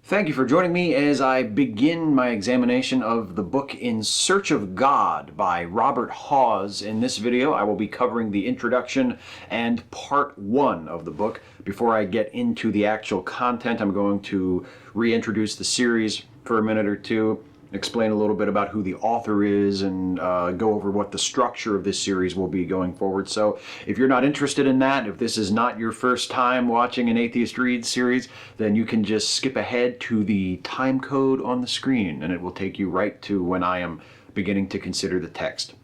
Thank you for joining me as I begin my examination of the book In Search of God by Robert Hawes. In this video, I will be covering the introduction and part one of the book. Before I get into the actual content, I'm going to reintroduce the series for a minute or two, explain a little bit about who the author is, and go over what the structure of this series will be going forward. So if you're not interested in that, if this is not your first time watching an Atheist Reads series, then you can just skip ahead to the time code on the screen, and it will take you right to when I am beginning to consider the text.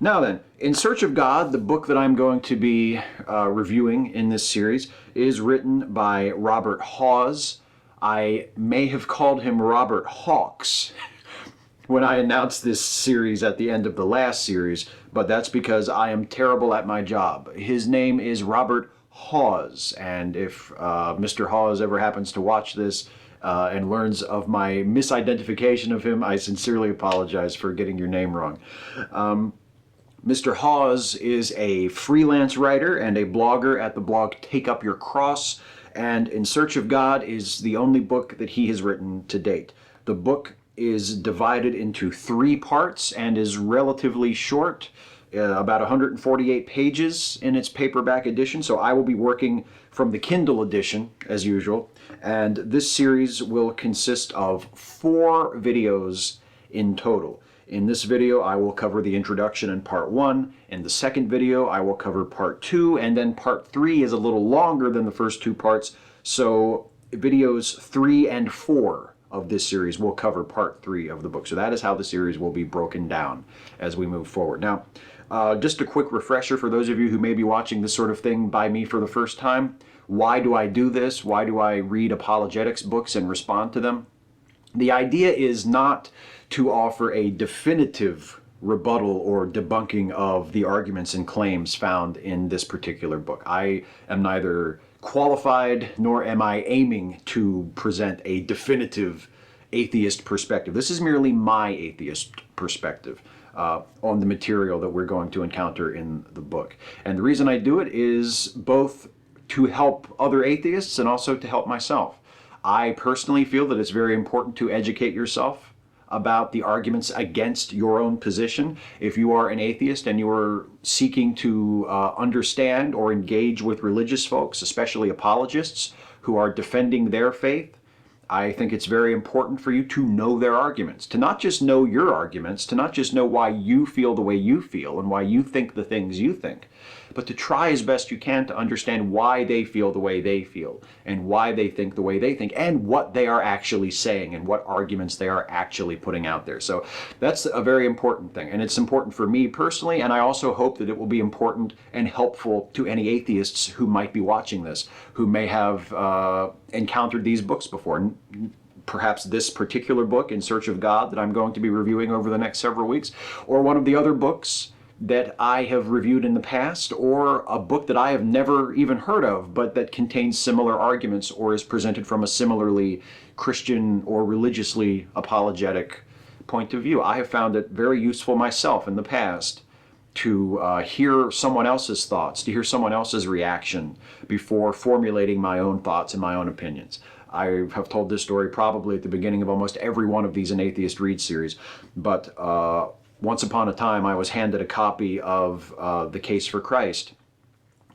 Now then, In Search of God, the book that I'm going to be reviewing in this series, is written by Robert Hawes. I may have called him Robert Hawks when I announced this series at the end of the last series, but that's because I am terrible at my job. His name is Robert Hawes, and if Mr. Hawes ever happens to watch this and learns of my misidentification of him, I sincerely apologize for getting your name wrong. Mr. Hawes is a freelance writer and a blogger at the blog Take Up Your Cross, and In Search of God is the only book that he has written to date. The book is divided into 3 parts and is relatively short, about 148 pages in its paperback edition, so I will be working from the Kindle edition as usual, and this series will consist of 4 videos in total. In this video, I will cover the introduction in part 1. In the second video, I will cover part 2, and then part 3 is a little longer than the first 2 parts, so videos 3 and 4 of this series will cover part 3 of the book. So that is how the series will be broken down as we move forward. Now, just a quick refresher for those of you who may be watching this sort of thing by me for the first time. Why do I do this? Why do I read apologetics books and respond to them? The idea is not to offer a definitive rebuttal or debunking of the arguments and claims found in this particular book. I am neither qualified nor am I aiming to present a definitive atheist perspective. This is merely my atheist perspective on the material that we're going to encounter in the book. And the reason I do it is both to help other atheists and also to help myself. I personally feel that it's very important to educate yourself about the arguments against your own position. If you are an atheist and you are seeking to understand or engage with religious folks, especially apologists who are defending their faith, I think it's very important for you to know their arguments, to not just know your arguments, to not just know why you feel the way you feel and why you think the things you think, but to try as best you can to understand why they feel the way they feel and why they think the way they think and what they are actually saying and what arguments they are actually putting out there. So that's a very important thing, and it's important for me personally, and I also hope that it will be important and helpful to any atheists who might be watching this, who may have encountered these books before. Perhaps this particular book, In Search of God, that I'm going to be reviewing over the next several weeks, or one of the other books that I have reviewed in the past, or a book that I have never even heard of, but that contains similar arguments or is presented from a similarly Christian or religiously apologetic point of view. I have found it very useful myself in the past to hear someone else's thoughts, to hear someone else's reaction before formulating my own thoughts and my own opinions. I have told this story probably at the beginning of almost every one of these An Atheist Reads series, but once upon a time I was handed a copy of The Case for Christ,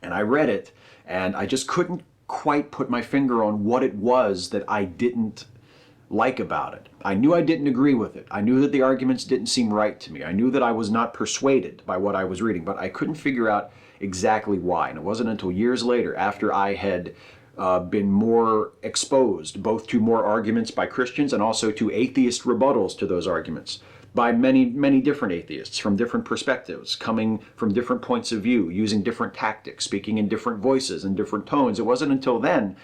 and I read it, and I just couldn't quite put my finger on what it was that I didn't like about it. I knew I didn't agree with it. I knew that the arguments didn't seem right to me. I knew that I was not persuaded by what I was reading, but I couldn't figure out exactly why. And it wasn't until years later, after I had been more exposed both to more arguments by Christians and also to atheist rebuttals to those arguments by many different atheists from different perspectives, coming from different points of view, using different tactics, speaking in different voices and different tones. It wasn't until then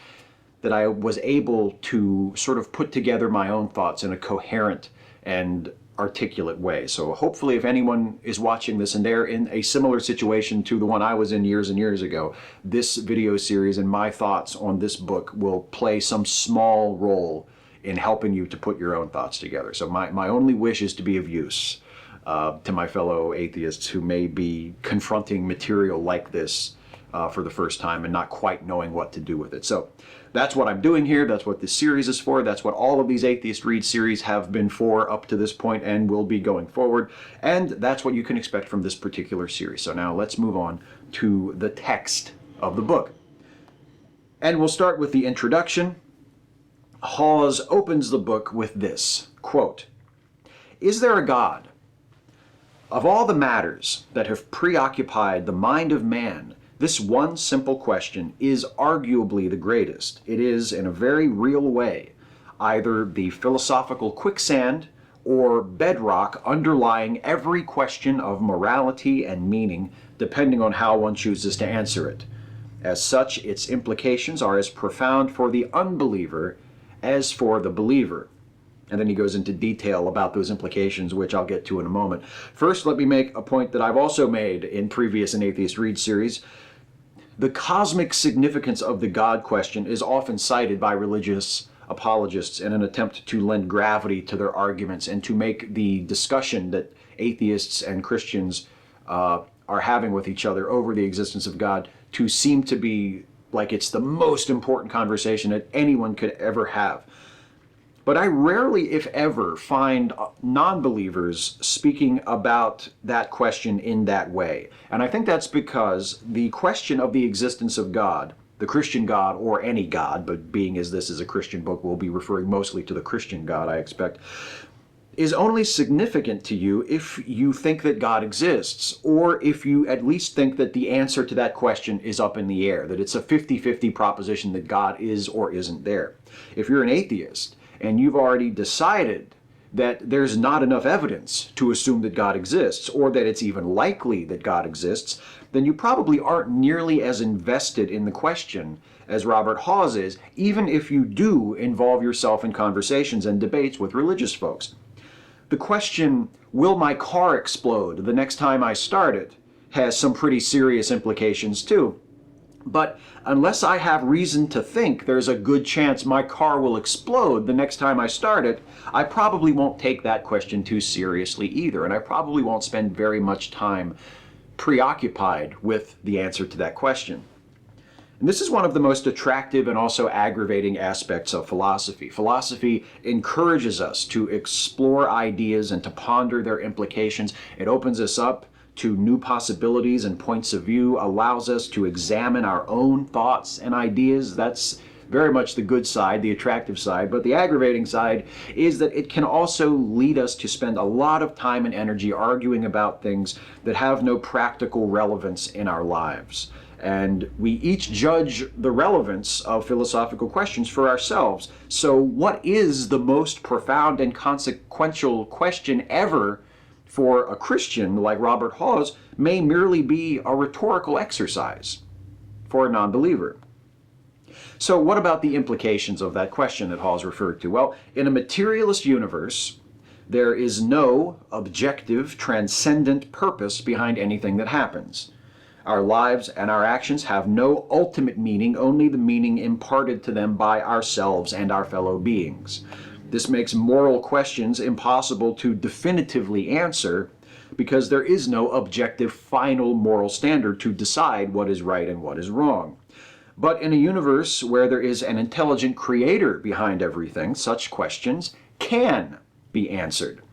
that I was able to sort of put together my own thoughts in a coherent and articulate way. So hopefully if anyone is watching this and they're in a similar situation to the one I was in years and years ago, this video series and my thoughts on this book will play some small role in helping you to put your own thoughts together. So my only wish is to be of use to my fellow atheists who may be confronting material like this for the first time and not quite knowing what to do with it. So that's what I'm doing here. That's what this series is for. That's what all of these Atheist Read series have been for up to this point and will be going forward. And that's what you can expect from this particular series. So now let's move on to the text of the book. And we'll start with the introduction. Hawes opens the book with this, quote, "Is there a God? Of all the matters that have preoccupied the mind of man, this one simple question is arguably the greatest. It is, in a very real way, either the philosophical quicksand or bedrock underlying every question of morality and meaning, depending on how one chooses to answer it. As such, its implications are as profound for the unbeliever as for the believer." And then he goes into detail about those implications, which I'll get to in a moment. First, let me make a point that I've also made in previous An Atheist Read series. The cosmic significance of the God question is often cited by religious apologists in an attempt to lend gravity to their arguments and to make the discussion that atheists and Christians are having with each other over the existence of God to seem to be like it's the most important conversation that anyone could ever have. But I rarely, if ever, find non-believers speaking about that question in that way. And I think that's because the question of the existence of God, the Christian God or any God, but being as this is a Christian book, we'll be referring mostly to the Christian God, I expect, is only significant to you if you think that God exists, or if you at least think that the answer to that question is up in the air, that it's a 50-50 proposition that God is or isn't there. If you're an atheist, and you've already decided that there's not enough evidence to assume that God exists, or that it's even likely that God exists, then you probably aren't nearly as invested in the question as Robert Hawes is, even if you do involve yourself in conversations and debates with religious folks. The question, will my car explode the next time I start it, has some pretty serious implications too. But unless I have reason to think there's a good chance my car will explode the next time I start it, I probably won't take that question too seriously either, and I probably won't spend very much time preoccupied with the answer to that question. And this is one of the most attractive and also aggravating aspects of philosophy. Philosophy encourages us to explore ideas and to ponder their implications. It opens us up to new possibilities and points of view, allows us to examine our own thoughts and ideas. That's very much the good side, the attractive side. But the aggravating side is that it can also lead us to spend a lot of time and energy arguing about things that have no practical relevance in our lives. And we each judge the relevance of philosophical questions for ourselves. So what is the most profound and consequential question ever for a Christian like Robert Hawes may merely be a rhetorical exercise for a non-believer. So what about the implications of that question that Hawes referred to? Well, in a materialist universe, there is no objective, transcendent purpose behind anything that happens. Our lives and our actions have no ultimate meaning, only the meaning imparted to them by ourselves and our fellow beings. This makes moral questions impossible to definitively answer because there is no objective final moral standard to decide what is right and what is wrong. But in a universe where there is an intelligent creator behind everything, such questions can be answered.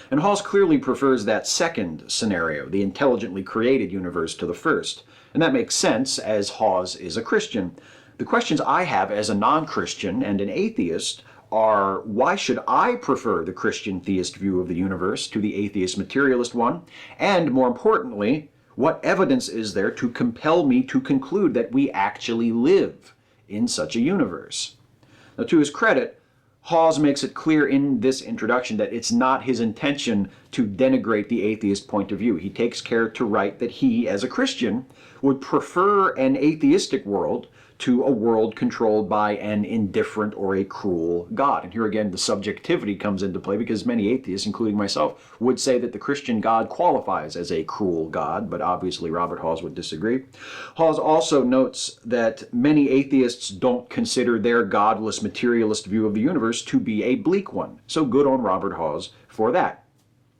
And Hawes clearly prefers that second scenario, the intelligently created universe, to the first. And that makes sense, as Hawes is a Christian. The questions I have as a non-Christian and an atheist are, why should I prefer the Christian theist view of the universe to the atheist materialist one? And more importantly, what evidence is there to compel me to conclude that we actually live in such a universe? Now, to his credit, Hawes makes it clear in this introduction that it's not his intention to denigrate the atheist point of view. He takes care to write that he, as a Christian, would prefer an atheistic world to a world controlled by an indifferent or a cruel God. And here again, the subjectivity comes into play because many atheists, including myself, would say that the Christian God qualifies as a cruel God, but obviously Robert Hawes would disagree. Hawes also notes that many atheists don't consider their godless materialist view of the universe to be a bleak one. So good on Robert Hawes for that.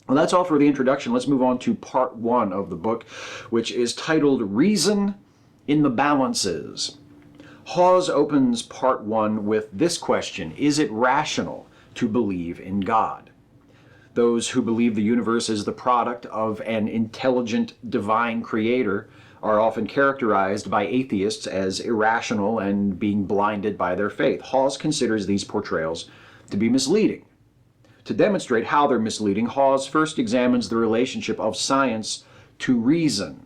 Well, that's all for the introduction. Let's move on to part one of the book, which is titled Reason in the balances. Hawes opens part 1 with this question: is it rational to believe in God? Those who believe the universe is the product of an intelligent divine creator are often characterized by atheists as irrational and being blinded by their faith. Hawes considers these portrayals to be misleading. To demonstrate how they're misleading, Hawes first examines the relationship of science to reason.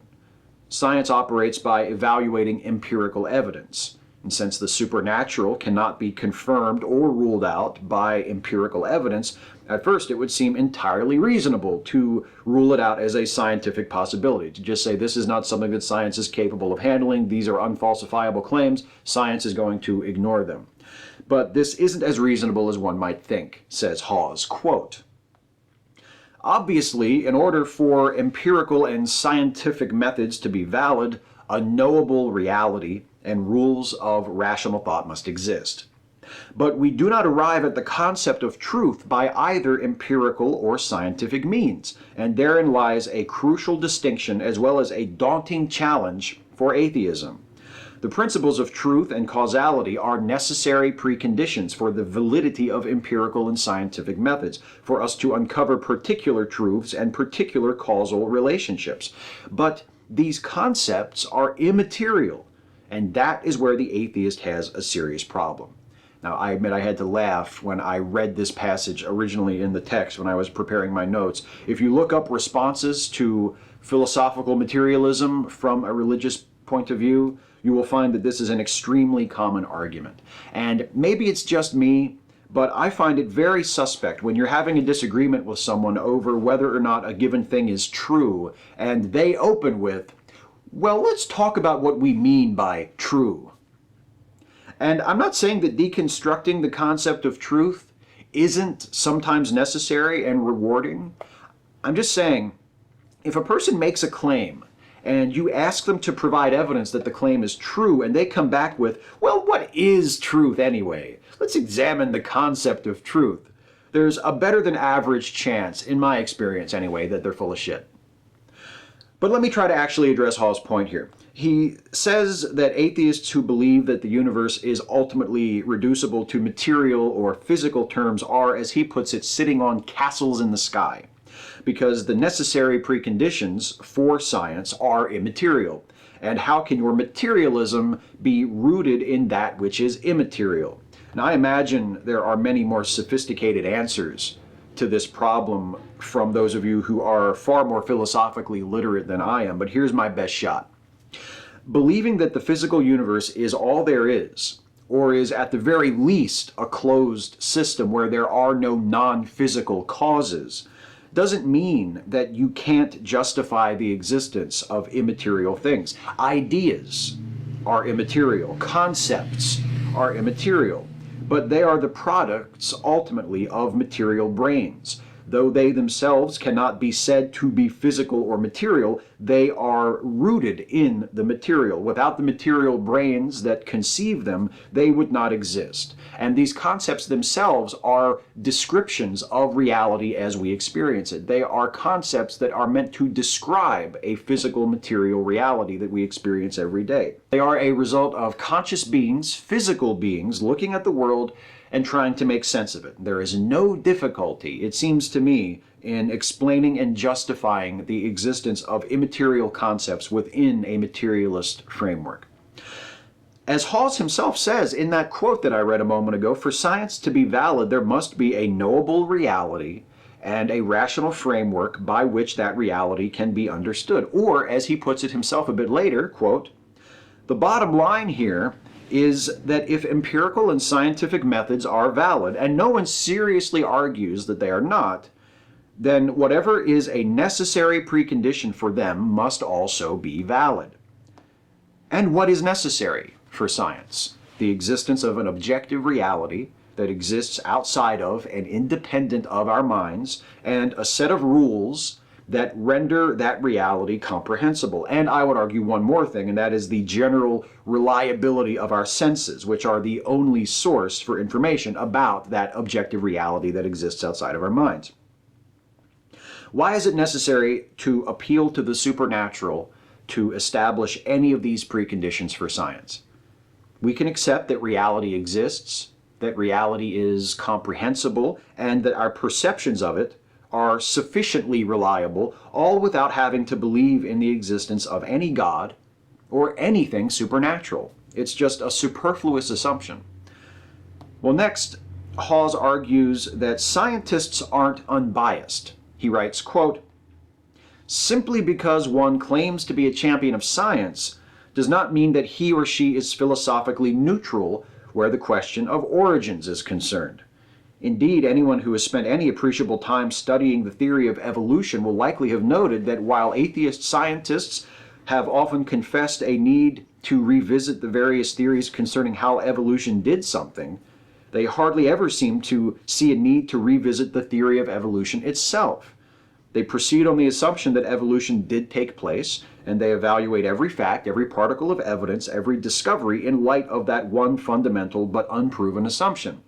Science operates by evaluating empirical evidence. And since the supernatural cannot be confirmed or ruled out by empirical evidence, at first it would seem entirely reasonable to rule it out as a scientific possibility, to just say this is not something that science is capable of handling, these are unfalsifiable claims, science is going to ignore them. But this isn't as reasonable as one might think, says Hawes, quote, "Obviously, in order for empirical and scientific methods to be valid, a knowable reality and rules of rational thought must exist. But we do not arrive at the concept of truth by either empirical or scientific means, and therein lies a crucial distinction as well as a daunting challenge for atheism. The principles of truth and causality are necessary preconditions for the validity of empirical and scientific methods, for us to uncover particular truths and particular causal relationships. But these concepts are immaterial, and that is where the atheist has a serious problem." Now, I admit I had to laugh when I read this passage originally in the text when I was preparing my notes. If you look up responses to philosophical materialism from a religious point of view, you will find that this is an extremely common argument. And maybe it's just me, but I find it very suspect when you're having a disagreement with someone over whether or not a given thing is true, and they open with, "Well, let's talk about what we mean by true." And I'm not saying that deconstructing the concept of truth isn't sometimes necessary and rewarding. I'm just saying, if a person makes a claim and you ask them to provide evidence that the claim is true, and they come back with, "Well, what is truth anyway? Let's examine the concept of truth," there's a better than average chance, in my experience anyway, that they're full of shit. But let me try to actually address Hawes' point here. He says that atheists who believe that the universe is ultimately reducible to material or physical terms are, as he puts it, sitting on castles in the sky, because the necessary preconditions for science are immaterial. And how can your materialism be rooted in that which is immaterial? Now, I imagine there are many more sophisticated answers to this problem from those of you who are far more philosophically literate than I am, but here's my best shot. Believing that the physical universe is all there is, or is at the very least a closed system where there are no non-physical causes, doesn't mean that you can't justify the existence of immaterial things. Ideas are immaterial. Concepts are immaterial. But they are the products, ultimately, of material brains. Though they themselves cannot be said to be physical or material, they are rooted in the material. Without the material brains that conceive them, they would not exist. And these concepts themselves are descriptions of reality as we experience it. They are concepts that are meant to describe a physical material reality that we experience every day. They are a result of conscious beings, physical beings, looking at the world and trying to make sense of it. There is no difficulty, it seems to me, in explaining and justifying the existence of immaterial concepts within a materialist framework. As Hawes himself says in that quote that I read a moment ago, for science to be valid, there must be a knowable reality and a rational framework by which that reality can be understood. Or, as he puts it himself a bit later, quote, "The bottom line here is that if empirical and scientific methods are valid, and no one seriously argues that they are not, then whatever is a necessary precondition for them must also be valid." And what is necessary for science? The existence of an objective reality that exists outside of and independent of our minds, and a set of rules that render that reality comprehensible. And I would argue one more thing, and that is the general reliability of our senses, which are the only source for information about that objective reality that exists outside of our minds. Why is it necessary to appeal to the supernatural to establish any of these preconditions for science. We can accept that reality exists, that reality is comprehensible, and that our perceptions of it are sufficiently reliable, all without having to believe in the existence of any God or anything supernatural. It's just a superfluous assumption. Well, next, Hawes argues that scientists aren't unbiased. He writes, quote, "Simply because one claims to be a champion of science does not mean that he or she is philosophically neutral where the question of origins is concerned. Indeed, anyone who has spent any appreciable time studying the theory of evolution will likely have noted that while atheist scientists have often confessed a need to revisit the various theories concerning how evolution did something, they hardly ever seem to see a need to revisit the theory of evolution itself. They proceed on the assumption that evolution did take place, and they evaluate every fact, every particle of evidence, every discovery in light of that one fundamental but unproven assumption."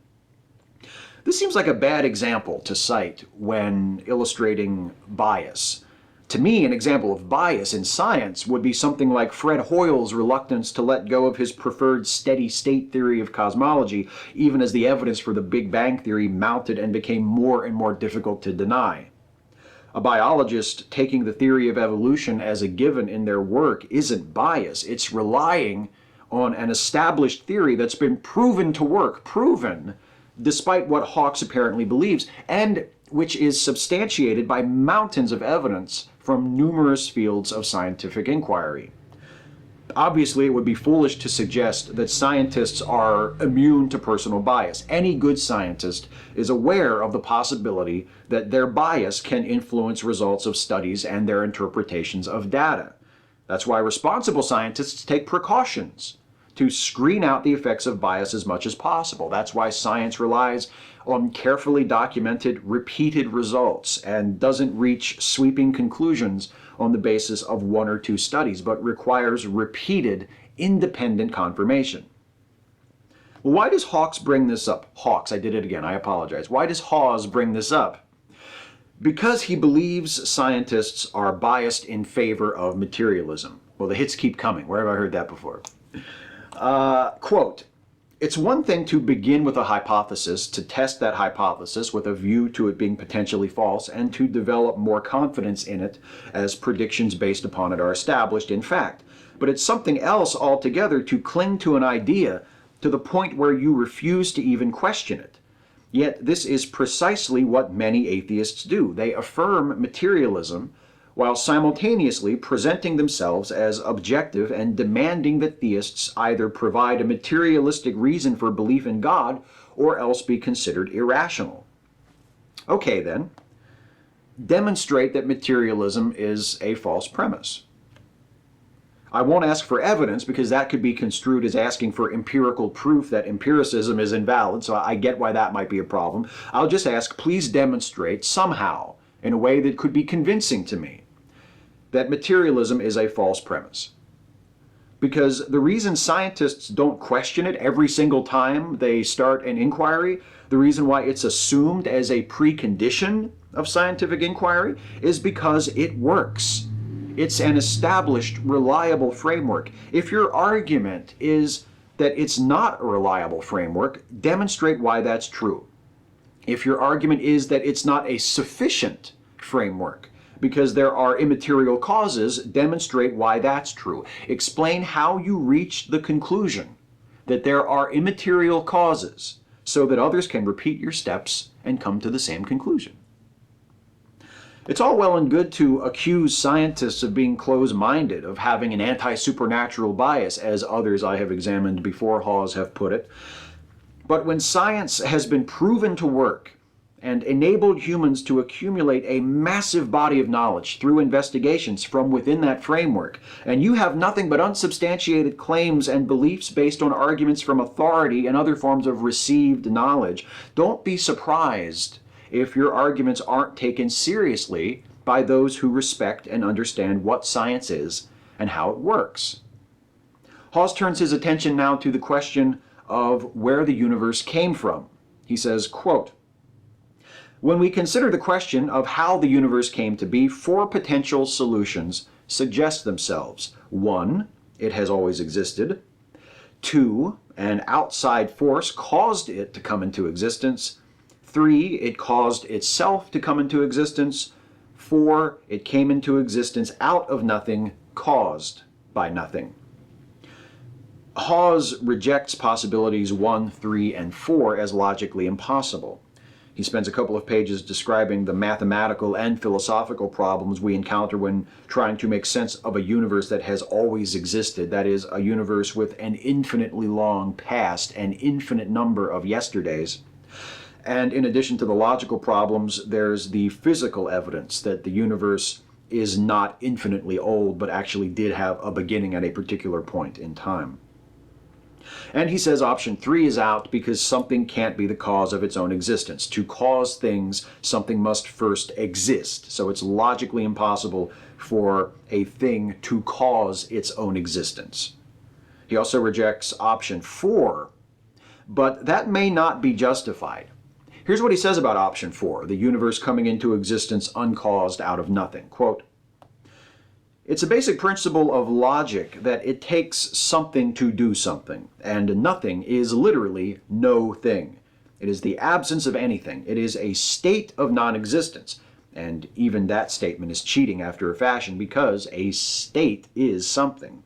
This seems like a bad example to cite when illustrating bias. To me, an example of bias in science would be something like Fred Hoyle's reluctance to let go of his preferred steady-state theory of cosmology, even as the evidence for the Big Bang theory mounted and became more and more difficult to deny. A biologist taking the theory of evolution as a given in their work isn't bias. It's relying on an established theory that's been proven to work, despite what Hawes apparently believes, and which is substantiated by mountains of evidence from numerous fields of scientific inquiry. Obviously, it would be foolish to suggest that scientists are immune to personal bias. Any good scientist is aware of the possibility that their bias can influence results of studies and their interpretations of data. That's why responsible scientists take precautions to screen out the effects of bias as much as possible. That's why science relies on carefully documented, repeated results and doesn't reach sweeping conclusions on the basis of one or two studies, but requires repeated, independent confirmation. Well, why does Hawes bring this up? Hawes, I did it again, I apologize. Why does Hawes bring this up? Because he believes scientists are biased in favor of materialism. Well, the hits keep coming. Where have I heard that before? Quote, "It's one thing to begin with a hypothesis, to test that hypothesis with a view to it being potentially false, and to develop more confidence in it as predictions based upon it are established in fact. But it's something else altogether to cling to an idea to the point where you refuse to even question it. Yet this is precisely what many atheists do. They affirm materialism while simultaneously presenting themselves as objective and demanding that theists either provide a materialistic reason for belief in God or else be considered irrational. Okay then, demonstrate that materialism is a false premise. I won't ask for evidence because that could be construed as asking for empirical proof that empiricism is invalid, so I get why that might be a problem. I'll just ask, please demonstrate somehow, in a way that could be convincing to me, that materialism is a false premise. Because the reason scientists don't question it every single time they start an inquiry, the reason why it's assumed as a precondition of scientific inquiry, is because it works. It's an established, reliable framework. If your argument is that it's not a reliable framework, demonstrate why that's true. If your argument is that it's not a sufficient framework, because there are immaterial causes, demonstrate why that's true. Explain how you reached the conclusion that there are immaterial causes so that others can repeat your steps and come to the same conclusion. It's all well and good to accuse scientists of being close-minded, of having an anti-supernatural bias, as others I have examined before Hawes have put it. But when science has been proven to work and enabled humans to accumulate a massive body of knowledge through investigations from within that framework, and you have nothing but unsubstantiated claims and beliefs based on arguments from authority and other forms of received knowledge, don't be surprised if your arguments aren't taken seriously by those who respect and understand what science is and how it works. Hawes turns his attention now to the question of where the universe came from. He says, quote, "When we consider the question of how the universe came to be, four potential solutions suggest themselves. 1, it has always existed. 2, an outside force caused it to come into existence. 3, it caused itself to come into existence. 4, it came into existence out of nothing, caused by nothing. Hawes rejects possibilities 1, 3, and 4 as logically impossible. He spends a couple of pages describing the mathematical and philosophical problems we encounter when trying to make sense of a universe that has always existed, that is, a universe with an infinitely long past, an infinite number of yesterdays. And in addition to the logical problems, there's the physical evidence that the universe is not infinitely old, but actually did have a beginning at a particular point in time. And he says option 3 is out because something can't be the cause of its own existence. To cause things, something must first exist. So it's logically impossible for a thing to cause its own existence. He also rejects option 4, but that may not be justified. Here's what he says about option 4, the universe coming into existence uncaused out of nothing. Quote, "It's a basic principle of logic that it takes something to do something, and nothing is literally no thing. It is the absence of anything. It is a state of non-existence." And even that statement is cheating after a fashion because a state is something.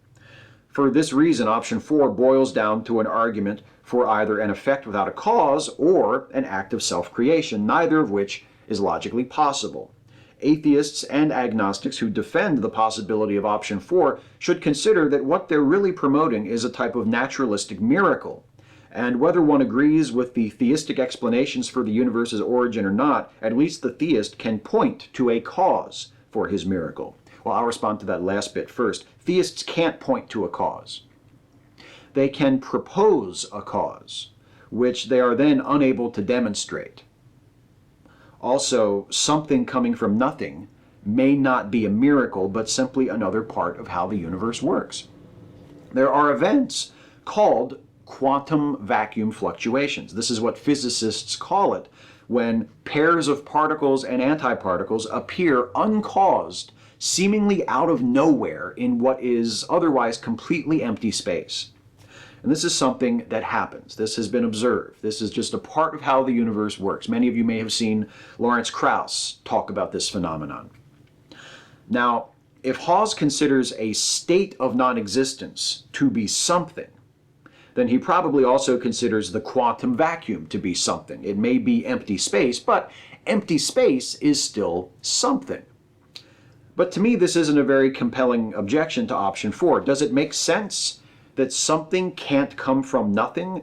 For this reason, option 4 boils down to an argument for either an effect without a cause or an act of self-creation, neither of which is logically possible. Atheists and agnostics who defend the possibility of option 4 should consider that what they're really promoting is a type of naturalistic miracle. And whether one agrees with the theistic explanations for the universe's origin or not, at least the theist can point to a cause for his miracle. Well, I'll respond to that last bit first. Theists can't point to a cause. They can propose a cause, which they are then unable to demonstrate. Also, something coming from nothing may not be a miracle, but simply another part of how the universe works. There are events called quantum vacuum fluctuations. This is what physicists call it, when pairs of particles and antiparticles appear uncaused, seemingly out of nowhere in what is otherwise completely empty space. And this is something that happens. This has been observed. This is just a part of how the universe works. Many of you may have seen Lawrence Krauss talk about this phenomenon. Now, if Hawes considers a state of non-existence to be something, then he probably also considers the quantum vacuum to be something. It may be empty space, but empty space is still something. But to me, this isn't a very compelling objection to option 4. Does it make sense that something can't come from nothing?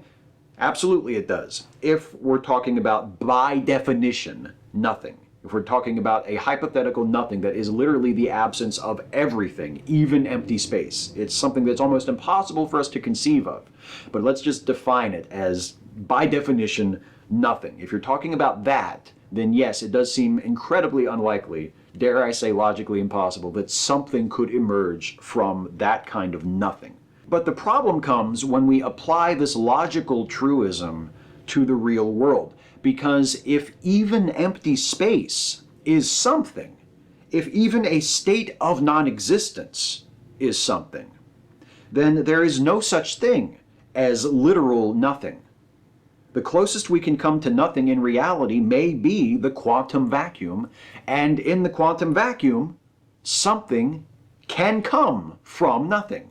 Absolutely it does. If we're talking about, by definition, nothing. If we're talking about a hypothetical nothing that is literally the absence of everything, even empty space. It's something that's almost impossible for us to conceive of. But let's just define it as, by definition, nothing. If you're talking about that, then yes, it does seem incredibly unlikely, dare I say logically impossible, that something could emerge from that kind of nothing. But the problem comes when we apply this logical truism to the real world. Because if even empty space is something, if even a state of non-existence is something, then there is no such thing as literal nothing. The closest we can come to nothing in reality may be the quantum vacuum, and in the quantum vacuum, something can come from nothing.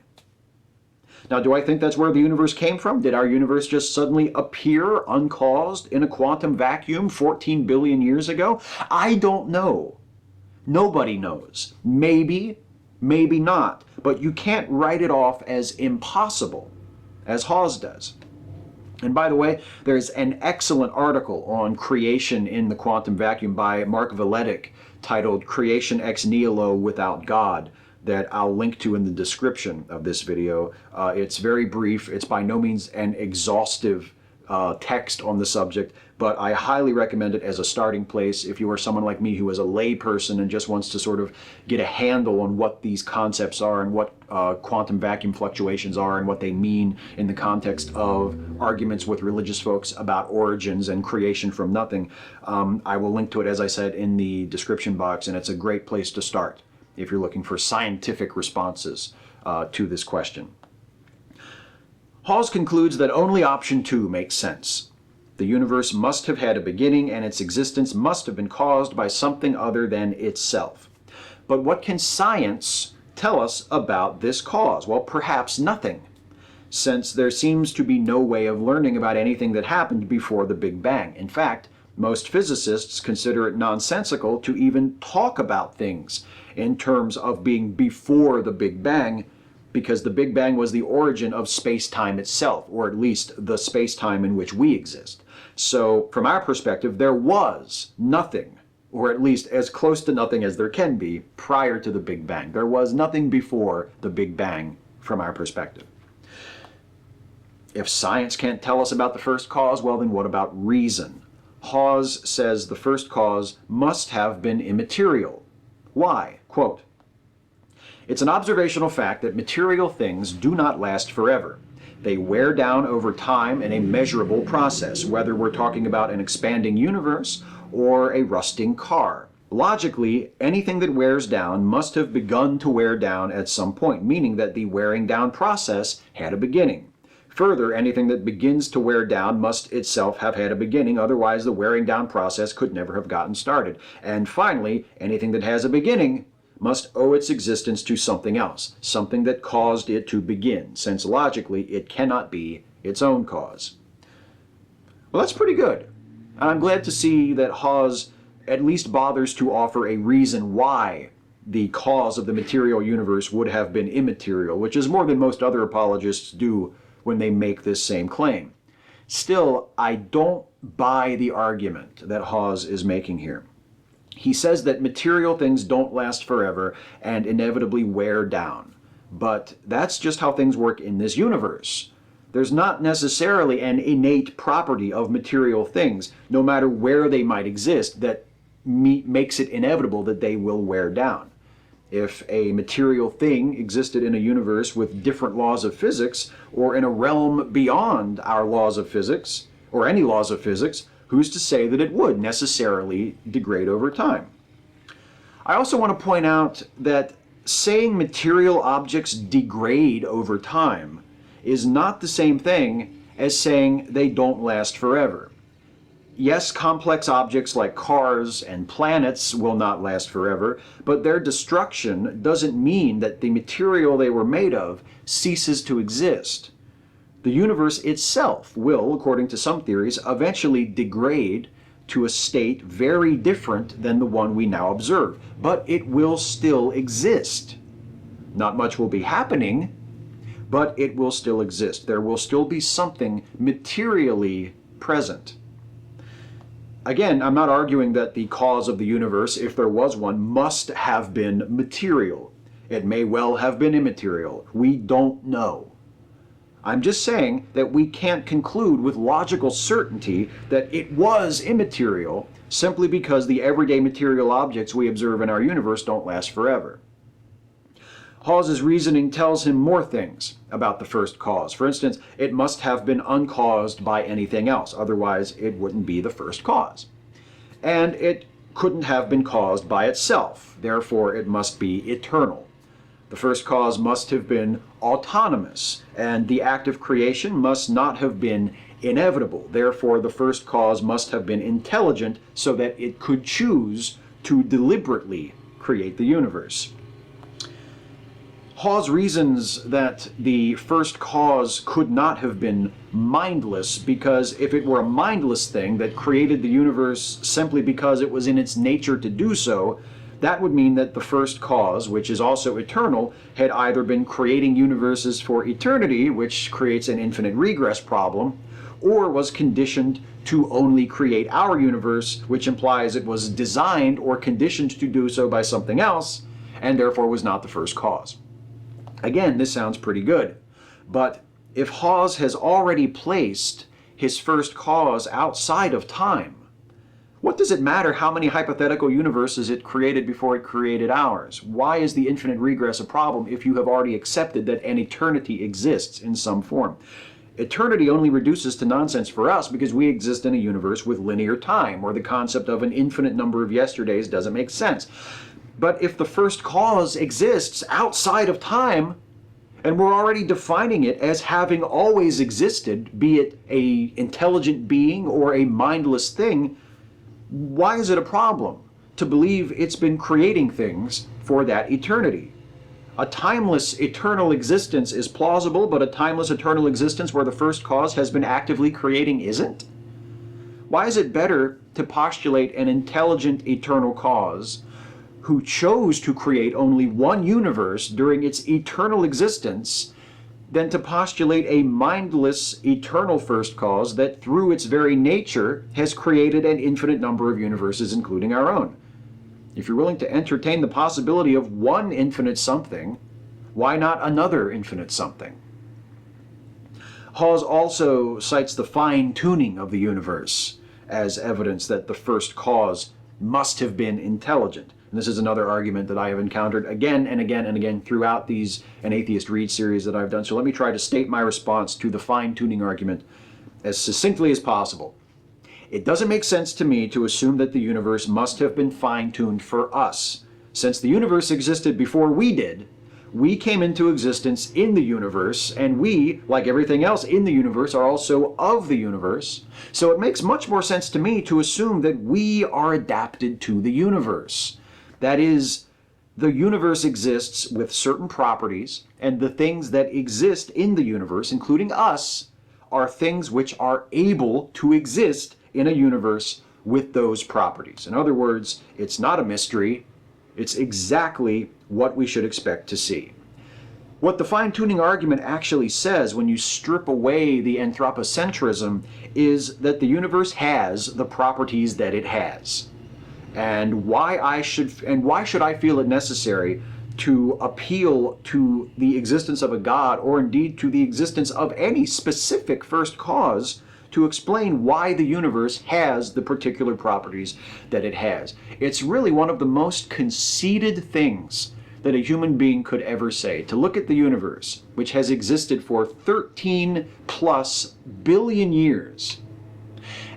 Now, do I think that's where the universe came from? Did our universe just suddenly appear uncaused in a quantum vacuum 14 billion years ago? I don't know. Nobody knows. Maybe, maybe not. But you can't write it off as impossible, as Hawes does. And by the way, there's an excellent article on creation in the quantum vacuum by Mark Vuletic titled "Creation ex nihilo without God," that I'll link to in the description of this video. It's very brief. It's by no means an exhaustive text on the subject, but I highly recommend it as a starting place if you are someone like me who is a lay person and just wants to sort of get a handle on what these concepts are and what quantum vacuum fluctuations are and what they mean in the context of arguments with religious folks about origins and creation from nothing. I will link to it, as I said, in the description box, and it's a great place to start. if you're looking for scientific responses to this question. Hawes concludes that only option 2 makes sense. The universe must have had a beginning, and its existence must have been caused by something other than itself. But what can science tell us about this cause? Well, perhaps nothing, since there seems to be no way of learning about anything that happened before the Big Bang. In fact, most physicists consider it nonsensical to even talk about things in terms of being before the Big Bang, because the Big Bang was the origin of space-time itself, or at least the space-time in which we exist. So, from our perspective, there was nothing, or at least as close to nothing as there can be, prior to the Big Bang. There was nothing before the Big Bang from our perspective. If science can't tell us about the first cause, well then what about reason? Hawes says the first cause must have been immaterial. Why? Quote, "It's an observational fact that material things do not last forever. They wear down over time in a measurable process, whether we're talking about an expanding universe or a rusting car. Logically, anything that wears down must have begun to wear down at some point, meaning that the wearing down process had a beginning. Further, anything that begins to wear down must itself have had a beginning, otherwise the wearing down process could never have gotten started. And finally, anything that has a beginning must owe its existence to something else, something that caused it to begin, since logically it cannot be its own cause." Well, that's pretty good. I'm glad to see that Hawes at least bothers to offer a reason why the cause of the material universe would have been immaterial, which is more than most other apologists do when they make this same claim. Still, I don't buy the argument that Hawes is making here. He says that material things don't last forever and inevitably wear down. But that's just how things work in this universe. There's not necessarily an innate property of material things, no matter where they might exist, that makes it inevitable that they will wear down. If a material thing existed in a universe with different laws of physics, or in a realm beyond our laws of physics, or any laws of physics, who's to say that it would necessarily degrade over time? I also want to point out that saying material objects degrade over time is not the same thing as saying they don't last forever. Yes, complex objects like cars and planets will not last forever, but their destruction doesn't mean that the material they were made of ceases to exist. The universe itself will, according to some theories, eventually degrade to a state very different than the one we now observe, but it will still exist. Not much will be happening, but it will still exist. There will still be something materially present. Again, I'm not arguing that the cause of the universe, if there was one, must have been material. It may well have been immaterial. We don't know. I'm just saying that we can't conclude with logical certainty that it was immaterial simply because the everyday material objects we observe in our universe don't last forever. Hawes' reasoning tells him more things about the first cause. For instance, it must have been uncaused by anything else, otherwise it wouldn't be the first cause. And it couldn't have been caused by itself, therefore it must be eternal. The first cause must have been autonomous, and the act of creation must not have been inevitable. Therefore, the first cause must have been intelligent so that it could choose to deliberately create the universe. Hawes reasons that the first cause could not have been mindless because if it were a mindless thing that created the universe simply because it was in its nature to do so, that would mean that the first cause, which is also eternal, had either been creating universes for eternity, which creates an infinite regress problem, or was conditioned to only create our universe, which implies it was designed or conditioned to do so by something else, and therefore was not the first cause. Again, this sounds pretty good, but if Hawes has already placed his first cause outside of time, what does it matter how many hypothetical universes it created before it created ours? Why is the infinite regress a problem if you have already accepted that an eternity exists in some form? Eternity only reduces to nonsense for us because we exist in a universe with linear time, where the concept of an infinite number of yesterdays doesn't make sense. But if the first cause exists outside of time, and we're already defining it as having always existed, be it an intelligent being or a mindless thing, why is it a problem to believe it's been creating things for that eternity? A timeless eternal existence is plausible, but a timeless eternal existence where the first cause has been actively creating isn't? Why is it better to postulate an intelligent eternal cause who chose to create only one universe during its eternal existence than to postulate a mindless eternal first cause that through its very nature has created an infinite number of universes, including our own? If you're willing to entertain the possibility of one infinite something, why not another infinite something? Hawes also cites the fine-tuning of the universe as evidence that the first cause must have been intelligent. And this is another argument that I have encountered again and again and again throughout these An Atheist Read series that I've done. So let me try to state my response to the fine-tuning argument as succinctly as possible. It doesn't make sense to me to assume that the universe must have been fine-tuned for us. Since the universe existed before we did, we came into existence in the universe, and we, like everything else in the universe, are also of the universe. So it makes much more sense to me to assume that we are adapted to the universe. That is, the universe exists with certain properties, and the things that exist in the universe, including us, are things which are able to exist in a universe with those properties. In other words, it's not a mystery, it's exactly what we should expect to see. What the fine-tuning argument actually says when you strip away the anthropocentrism is that the universe has the properties that it has. And why should I feel it necessary to appeal to the existence of a God, or indeed to the existence of any specific first cause, to explain why the universe has the particular properties that it has? It's really one of the most conceited things that a human being could ever say, to look at the universe, which has existed for 13 plus billion years,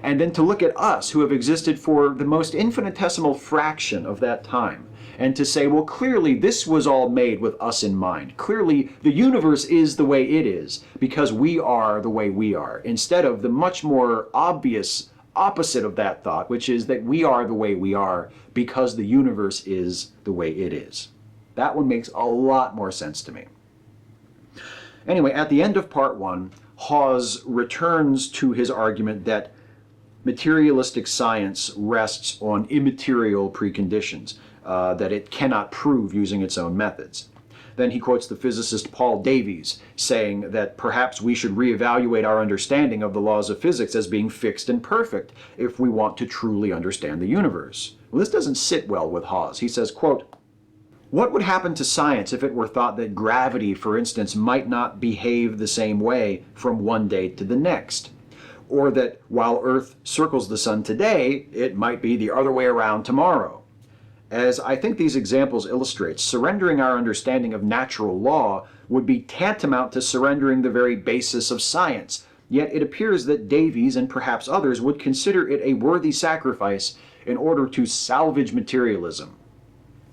and then to look at us, who have existed for the most infinitesimal fraction of that time, and to say, well, clearly this was all made with us in mind. Clearly the universe is the way it is because we are the way we are, instead of the much more obvious opposite of that thought, which is that we are the way we are because the universe is the way it is. That one makes a lot more sense to me. Anyway, at the end of part one, Hawes returns to his argument that materialistic science rests on immaterial preconditions, that it cannot prove using its own methods. Then he quotes the physicist Paul Davies, saying that perhaps we should reevaluate our understanding of the laws of physics as being fixed and perfect if we want to truly understand the universe. Well, this doesn't sit well with Hawes. He says, quote, "What would happen to science if it were thought that gravity, for instance, might not behave the same way from one day to the next? Or that while Earth circles the sun today, it might be the other way around tomorrow? As I think these examples illustrate, surrendering our understanding of natural law would be tantamount to surrendering the very basis of science. Yet it appears that Davies and perhaps others would consider it a worthy sacrifice in order to salvage materialism."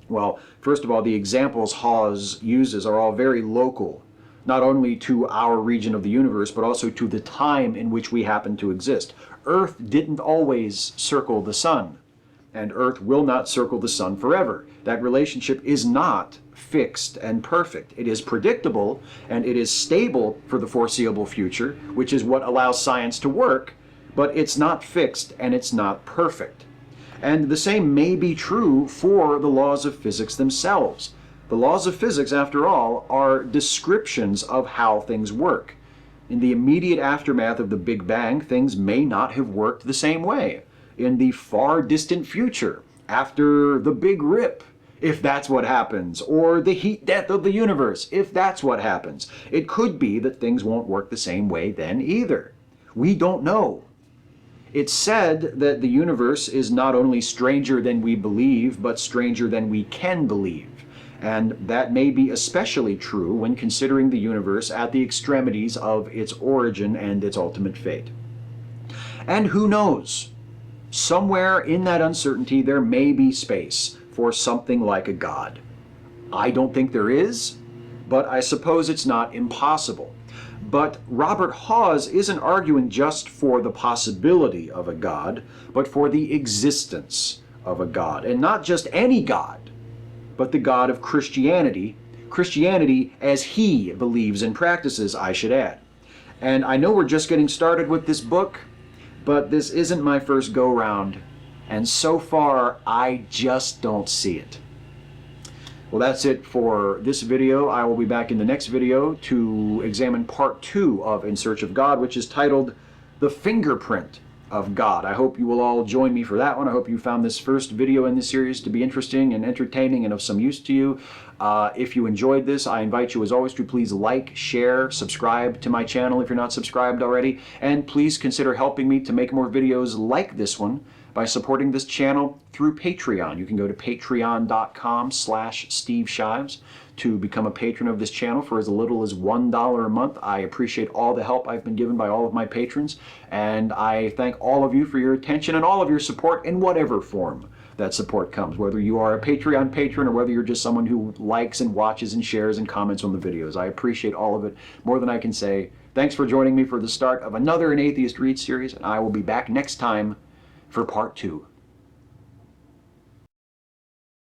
Well, first of all, the examples Hawes uses are all very local, not only to our region of the universe, but also to the time in which we happen to exist. Earth didn't always circle the sun, and Earth will not circle the sun forever. That relationship is not fixed and perfect. It is predictable, and it is stable for the foreseeable future, which is what allows science to work, but it's not fixed and it's not perfect. And the same may be true for the laws of physics themselves. The laws of physics, after all, are descriptions of how things work. In the immediate aftermath of the Big Bang, things may not have worked the same way. In the far distant future, after the Big Rip, if that's what happens, or the heat death of the universe, if that's what happens, it could be that things won't work the same way then either. We don't know. It's said that the universe is not only stranger than we believe, but stranger than we can believe. And that may be especially true when considering the universe at the extremities of its origin and its ultimate fate. And who knows? Somewhere in that uncertainty there may be space for something like a God. I don't think there is, but I suppose it's not impossible. But Robert Hawes isn't arguing just for the possibility of a God, but for the existence of a God. And not just any God, but the God of Christianity. Christianity as he believes and practices, I should add. And I know we're just getting started with this book, but this isn't my first go-round. And so far, I just don't see it. Well, that's it for this video. I will be back in the next video to examine part 2 of In Search of God, which is titled The Fingerprint of God. I hope you will all join me for that one. I hope you found this first video in this series to be interesting and entertaining and of some use to you. If you enjoyed this, I invite you as always to please like, share, subscribe to my channel if you're not subscribed already, and please consider helping me to make more videos like this one by supporting this channel through Patreon. You can go to patreon.com/Steve Shives to become a patron of this channel for as little as $1 a month. I appreciate all the help I've been given by all of my patrons, and I thank all of you for your attention and all of your support in whatever form that support comes, whether you are a Patreon patron or whether you're just someone who likes and watches and shares and comments on the videos. I appreciate all of it more than I can say. Thanks for joining me for the start of another An Atheist Reads series, and I will be back next time for part 2.